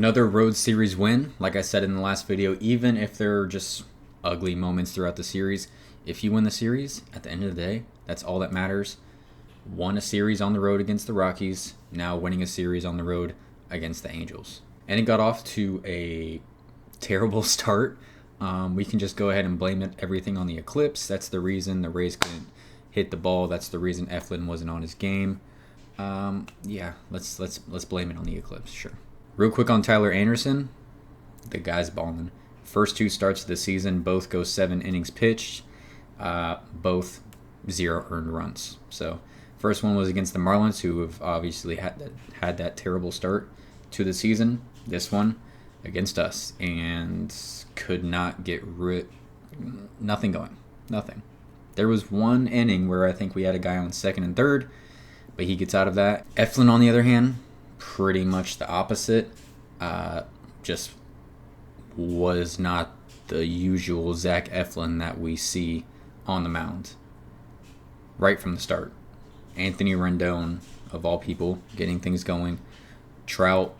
Another road series win. Like I said in the last video, even if there are just ugly moments throughout the series, if you win the series, at the end of the day, that's all that matters. Won a series on the road against the Rockies, now winning a series on the road against the Angels. And it got off to a terrible start. We can just go ahead and blame everything on the eclipse. That's the reason the Rays couldn't hit the ball. That's the reason Eflin wasn't on his game. Yeah, let's blame it on the eclipse, sure. Real quick on Tyler Anderson, the guy's balling. First two starts of the season, both go 7 innings pitched, both 0 earned runs. So first one was against the Marlins, who have obviously had that terrible start to the season. This one against us, and could not get nothing going. Nothing. There was one inning where I think we had a guy on second and third, but he gets out of that. Eflin, on the other hand, pretty much the opposite. Just was not the usual Zach Eflin that we see on the mound right from the start. Anthony Rendon, of all people, getting things going. Trout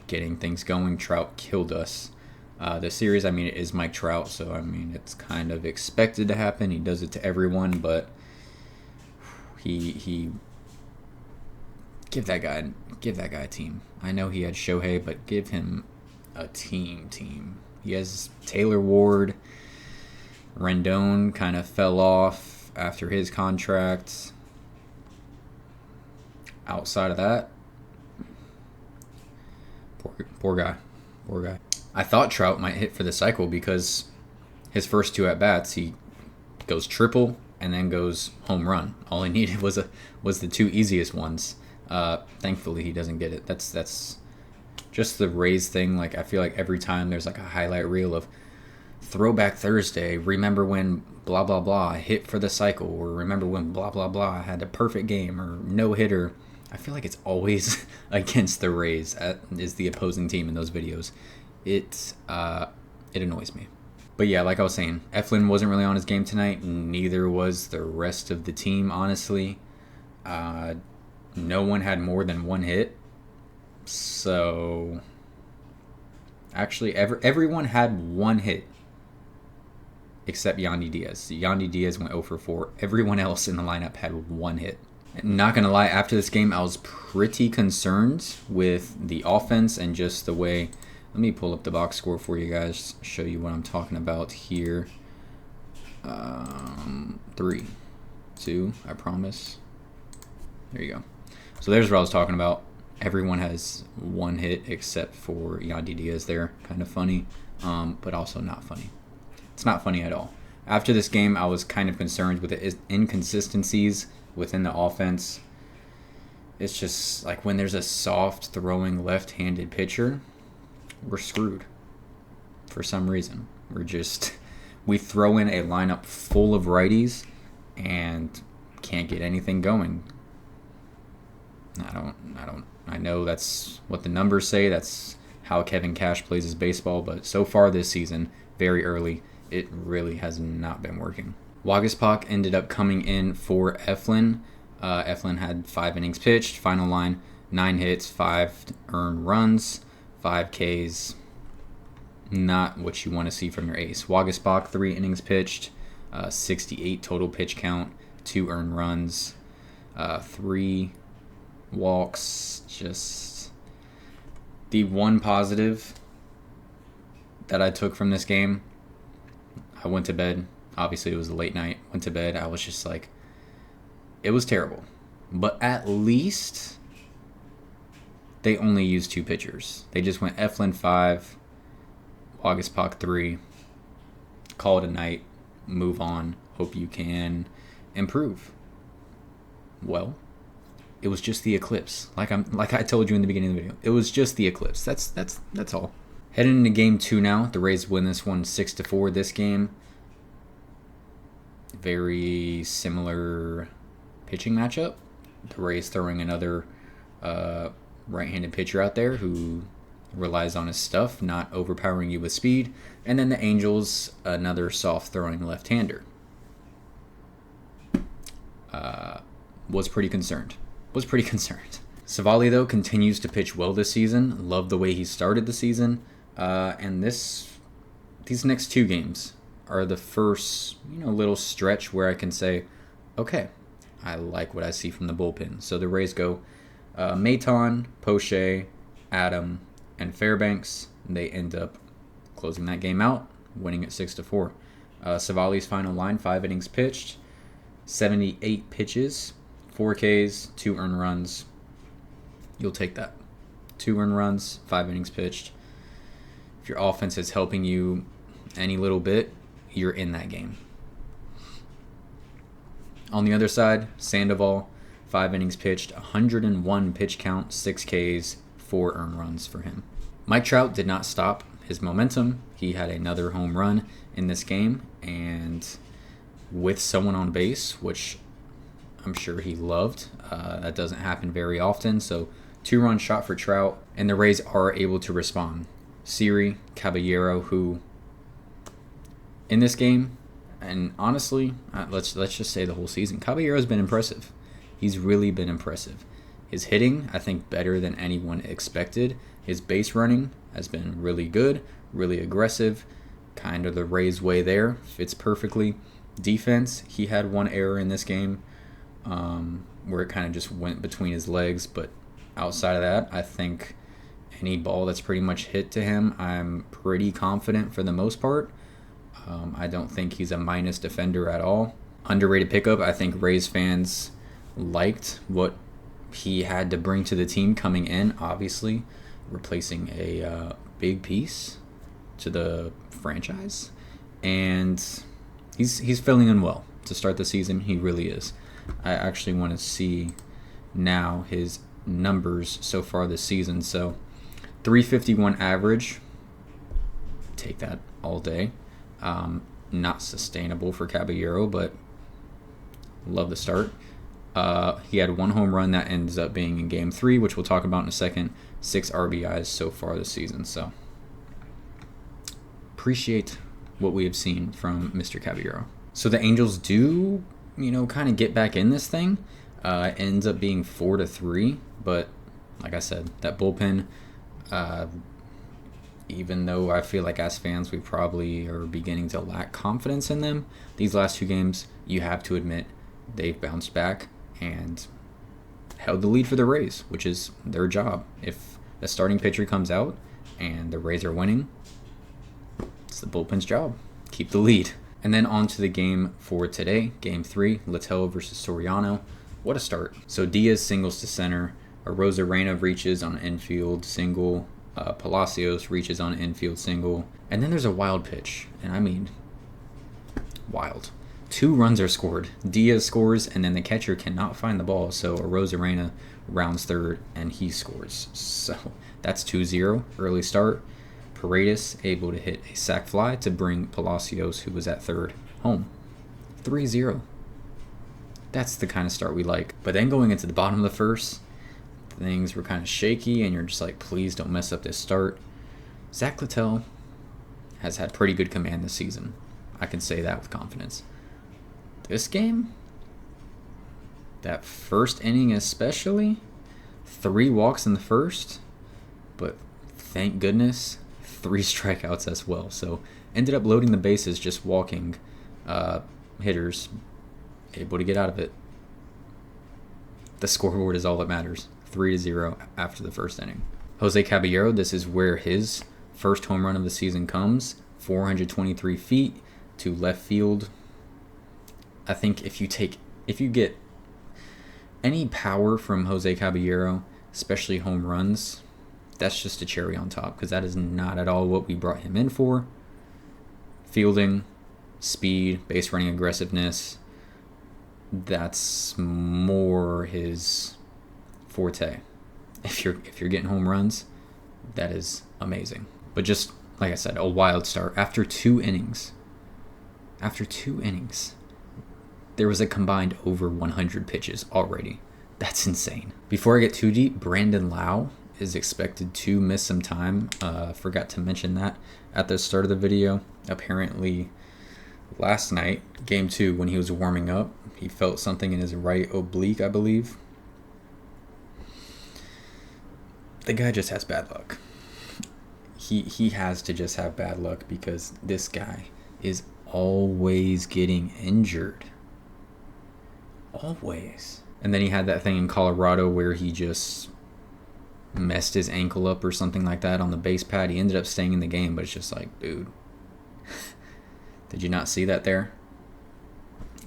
getting things going. Trout killed us. The series, it is Mike Trout, so it's kind of expected to happen. He does it to everyone, but he give that guy a team. I know he had Shohei, but give him a team. He has Taylor Ward. Rendon kind of fell off after his contract. Outside of that, poor guy. I thought Trout might hit for the cycle because his first 2 at-bats, he goes triple and then goes home run. All he needed was the 2 easiest ones. Thankfully, he doesn't get it. That's just the Rays thing. I feel like every time there's a highlight reel of Throwback Thursday, remember when blah, blah, blah hit for the cycle, or remember when blah, blah, blah had a perfect game or no-hitter. I feel like it's always against the Rays is the opposing team in those videos. It annoys me. But yeah, like I was saying, Eflin wasn't really on his game tonight. Neither was the rest of the team, honestly. No one had more than 1 hit. So actually, everyone had 1 hit except Yandy Diaz. Yandy Diaz went 0 for 4. Everyone else in the lineup had 1 hit. Not going to lie, after this game, I was pretty concerned with the offense and just the way. Let me pull up the box score for you guys, show you what I'm talking about here. 3, 2, I promise. There you go. So there's what I was talking about. Everyone has 1 hit except for Yandy Diaz there. Kind of funny, but also not funny. It's not funny at all. After this game, I was kind of concerned with the inconsistencies within the offense. It's just when there's a soft throwing left-handed pitcher, we're screwed for some reason. We throw in a lineup full of righties and can't get anything going. I know that's what the numbers say. That's how Kevin Cash plays his baseball, but so far this season, very early, it really has not been working. Waguespack ended up coming in for Eflin. Eflin had 5 innings pitched. Final line, 9 hits, 5 earned runs, 5 Ks. Not what you want to see from your ace. Waguespack, 3 innings pitched, 68 total pitch count, 2 earned runs, 3 walks. Just the one positive that I took from this game, I went to bed. Obviously, it was a late night. Went to bed. I was just it was terrible. But at least they only used 2 pitchers. They just went Eflin 5, Waguespack 3. Call it a night. Move on. Hope you can improve. Well, it was just the eclipse. Like I told you in the beginning of the video, it was just the eclipse. That's all. Heading into game 2 now. The Rays win this one 6-4. This game, very similar pitching matchup. The Rays throwing another right-handed pitcher out there who relies on his stuff, not overpowering you with speed. And then the Angels, another soft-throwing left-hander. Was pretty concerned. Savali, though, continues to pitch well this season. Love the way he started the season. And these next 2 games are the first, little stretch where I can say, okay, I like what I see from the bullpen. So the Rays go Maton, Poche, Adam, and Fairbanks. They end up closing that game out, winning it 6-4. Savali's final line, 5 innings pitched, 78 pitches, 4 Ks, 2 earned runs. You'll take that. 2 earned runs, 5 innings pitched. If your offense is helping you any little bit, you're in that game. On the other side, Sandoval, 5 innings pitched, 101 pitch count, 6 Ks, 4 earned runs for him. Mike Trout did not stop his momentum. He had another home run in this game, and with someone on base, which I'm sure he loved. That doesn't happen very often, so 2-run shot for Trout, and the Rays are able to respond. Siri, Caballero, who in this game, and honestly, let's just say the whole season, Caballero's been impressive. He's really been impressive. His hitting, I think, better than anyone expected. His base running has been really good, really aggressive, kind of the Rays way there, fits perfectly. Defense, he had 1 error in this game where it kind of just went between his legs, but outside of that, I think any ball that's pretty much hit to him, I'm pretty confident for the most part. I don't think he's a minus defender at all. Underrated pickup. I think Rays fans liked what he had to bring to the team coming in, obviously replacing a big piece to the franchise, and he's filling in well to start the season. He really is. I actually want to see now his numbers so far this season. So 351 average, take that all day. Not sustainable for Caballero, but love the start. He had 1 home run that ends up being in Game 3, which we'll talk about in a second. 6 RBIs so far this season. So appreciate what we have seen from Mr. Caballero. So the Angels do, kind of get back in this thing. It ends up being 4-3, but like I said, that bullpen, even though I feel like as fans we probably are beginning to lack confidence in them, these last 2 games, you have to admit, they've bounced back and held the lead for the Rays, which is their job. If the starting pitcher comes out and the Rays are winning, it's the bullpen's job. Keep the lead. And then on to the game for today, Game 3, Littell versus Soriano. What a start. So Diaz singles to center. Arozarena reaches on an infield single. Palacios reaches on an infield single. And then there's a wild pitch. And I mean, wild. 2 runs are scored. Diaz scores, and then the catcher cannot find the ball. So Arozarena rounds third, and he scores. So that's 2-0. Early start. Paredes able to hit a sac fly to bring Palacios, who was at third, home. 3-0. That's the kind of start we like. But then going into the bottom of the first, things were kind of shaky, and you're just like, please don't mess up this start. Zach Littell has had pretty good command this season. I can say that with confidence. This game, that first inning especially, 3 walks in the first, but thank goodness, 3 strikeouts as well. So ended up loading the bases, just walking hitters, able to get out of it. The scoreboard is all that matters. 3-0 after the first inning. Jose Caballero, this is where his first home run of the season comes. 423 feet to left field. I think if you get any power from Jose Caballero, especially home runs, that's just a cherry on top, because that is not at all what we brought him in for. Fielding, speed, base running aggressiveness, that's more his forte. If you're getting home runs, that is amazing. But just like I said, a wild start. After 2 innings, there was a combined over 100 pitches already. That's insane. Before I get too deep, Brandon Lau is expected to miss some time. Forgot to mention that at the start of the video. Apparently, last night, Game 2, when he was warming up, he felt something in his right oblique, I believe. the guy just has bad luck. He has to just have bad luck because this guy is always getting injured. Always. And then he had that thing in Colorado where he just messed his ankle up or something like that on the base pad. He ended up staying in the game, but it's just like, dude, did you not see that there?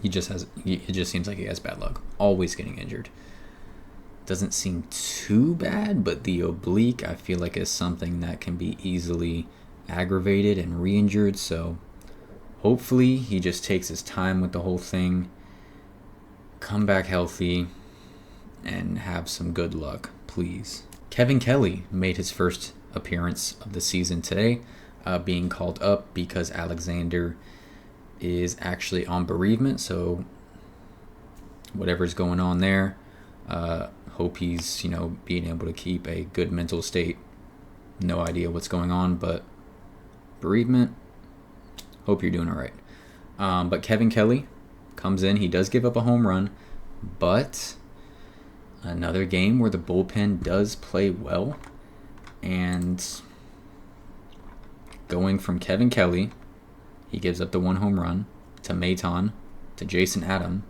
It just seems like he has bad luck. Always getting injured. Doesn't seem too bad, but the oblique I feel like is something that can be easily aggravated and re-injured. So hopefully he just takes his time with the whole thing, come back healthy, and have some good luck, please. Kevin Kelly made his first appearance of the season today, being called up because Alexander is actually on bereavement. So whatever's going on there, hope he's, being able to keep a good mental state. No idea what's going on, but bereavement, hope you're doing all right. But Kevin Kelly comes in. He does give up a home run, but another game where the bullpen does play well. And going from Kevin Kelly, he gives up the one home run, to Maton, to Jason Adam,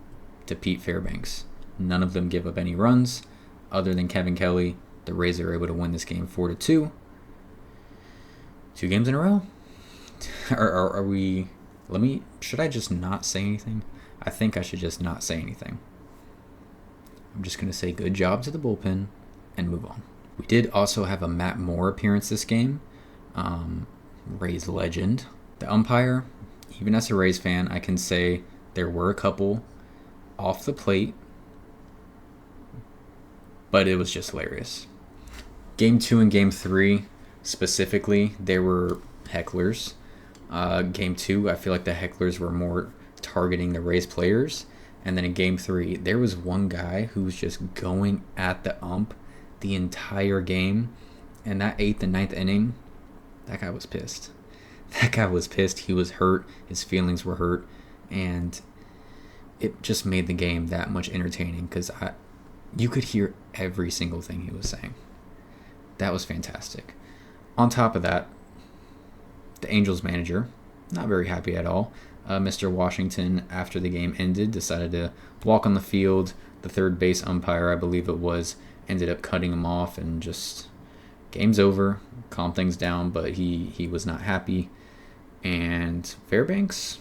to Pete Fairbanks. None of them give up any runs other than Kevin Kelly. The Rays are able to win this game 4-2. 2 games in a row? Are we... Should I just not say anything? I think I should just not say anything. I'm just going to say good job to the bullpen and move on. We did also have a Matt Moore appearance this game. Rays legend. The umpire, even as a Rays fan, I can say there were a couple off the plate, but it was just hilarious. Game 2 and Game 3, specifically, there were hecklers. Game 2, I feel like the hecklers were more targeting the Rays players. And then in Game 3, there was one guy who was just going at the ump the entire game. And that 8th and 9th inning, that guy was pissed. He was hurt. His feelings were hurt. And it just made the game that much entertaining because you could hear every single thing he was saying. That was fantastic. On top of that, the Angels manager, not very happy at all. Mr. Washington, after the game ended, decided to walk on the field. The third base umpire, I believe it was, ended up cutting him off and just, game's over, calm things down, but he was not happy. And Fairbanks,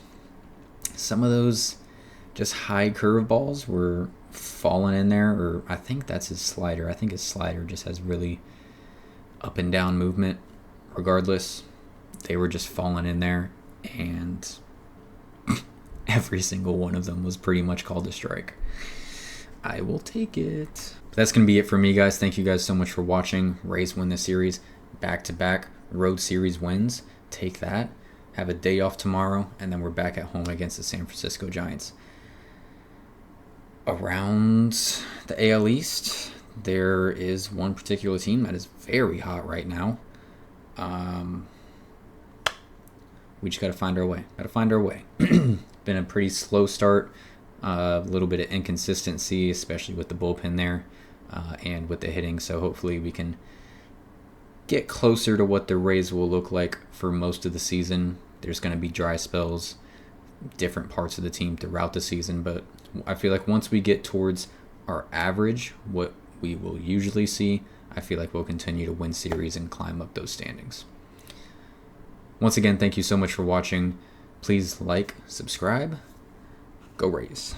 some of those just high curveballs were falling in there, or I think that's his slider. I think his slider just has really up and down movement. Regardless, they were just falling in there, and every single one of them was pretty much called a strike. I will take it. But that's going to be it for me, guys. Thank you guys so much for watching. Rays win the series. Back-to-back road series wins. Take that. Have a day off tomorrow, and then we're back at home against the San Francisco Giants. Around the AL East, there is one particular team that is very hot right now. We just got to find our way. Been a pretty slow start. A little bit of inconsistency, especially with the bullpen there and with the hitting. So hopefully we can get closer to what the Rays will look like for most of the season. There's going to be dry spells, different parts of the team throughout the season. But I feel like once we get towards our average, what we will usually see, I feel like we'll continue to win series and climb up those standings. Once again, thank you so much for watching. Please like, subscribe. Go Rays.